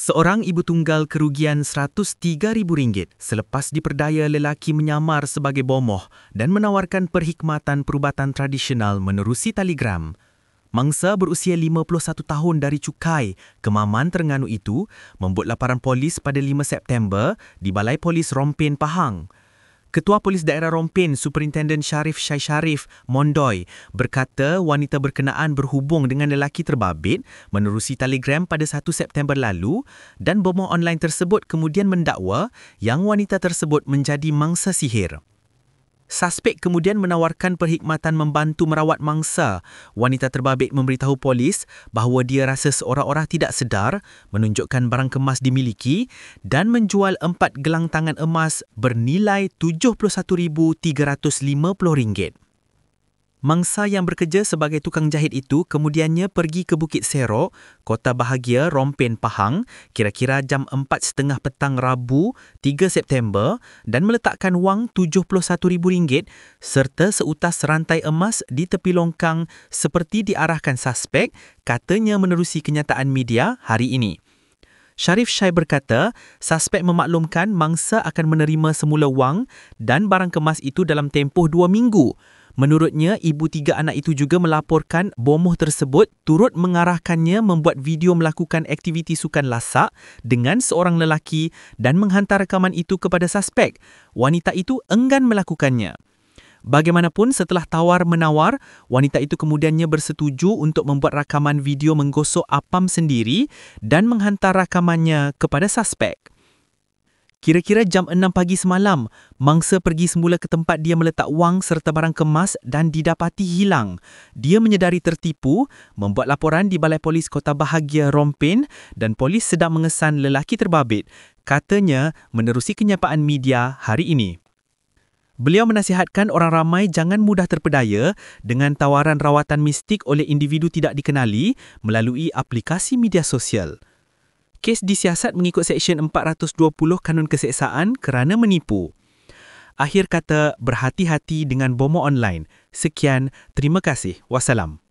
Seorang ibu tunggal kerugian RM103,000 selepas diperdaya lelaki menyamar sebagai bomoh dan menawarkan perkhidmatan perubatan tradisional menerusi Telegram. Mangsa berusia 51 tahun dari Cukai, Kemaman, Terengganu itu membuat laporan polis pada 5 September di Balai Polis Rompin, Pahang. Ketua Polis Daerah Rompin, Superintendent Sharif Syai Sharif Mondoy berkata wanita berkenaan berhubung dengan lelaki terbabit menerusi Telegram pada 1 September lalu dan bomoh online tersebut kemudian mendakwa yang wanita tersebut menjadi mangsa sihir. Suspek kemudian menawarkan perkhidmatan membantu merawat mangsa. Wanita terbabit memberitahu polis bahawa dia rasa seorang-orang tidak sedar menunjukkan barang kemas dimiliki dan menjual 4 gelang tangan emas bernilai RM71,350. Mangsa yang bekerja sebagai tukang jahit itu kemudiannya pergi ke Bukit Serok, Kota Bahagia, Rompin, Pahang, kira-kira jam 4.30 petang Rabu, 3 September dan meletakkan wang RM71,000 serta seutas rantai emas di tepi longkang seperti diarahkan suspek, katanya menerusi kenyataan media hari ini. Sharif Syai berkata, suspek memaklumkan mangsa akan menerima semula wang dan barang kemas itu dalam tempoh 2 minggu. Menurutnya, ibu 3 anak itu juga melaporkan bomoh tersebut turut mengarahkannya membuat video melakukan aktiviti sukan lasak dengan seorang lelaki dan menghantar rakaman itu kepada suspek. Wanita itu enggan melakukannya. Bagaimanapun, setelah tawar-menawar, wanita itu kemudiannya bersetuju untuk membuat rakaman video menggosok apam sendiri dan menghantar rakamannya kepada suspek. Kira-kira jam 6 pagi semalam, mangsa pergi semula ke tempat dia meletak wang serta barang kemas dan didapati hilang. Dia menyedari tertipu, membuat laporan di Balai Polis Kota Bahagia Rompin dan polis sedang mengesan lelaki terbabit. Katanya menerusi kenyataan media hari ini. Beliau menasihatkan orang ramai jangan mudah terpedaya dengan tawaran rawatan mistik oleh individu tidak dikenali melalui aplikasi media sosial. Kes disiasat mengikut Seksyen 420 Kanun Keseksaan kerana menipu. Akhir kata, berhati-hati dengan bomoh online. Sekian, terima kasih. Wassalam.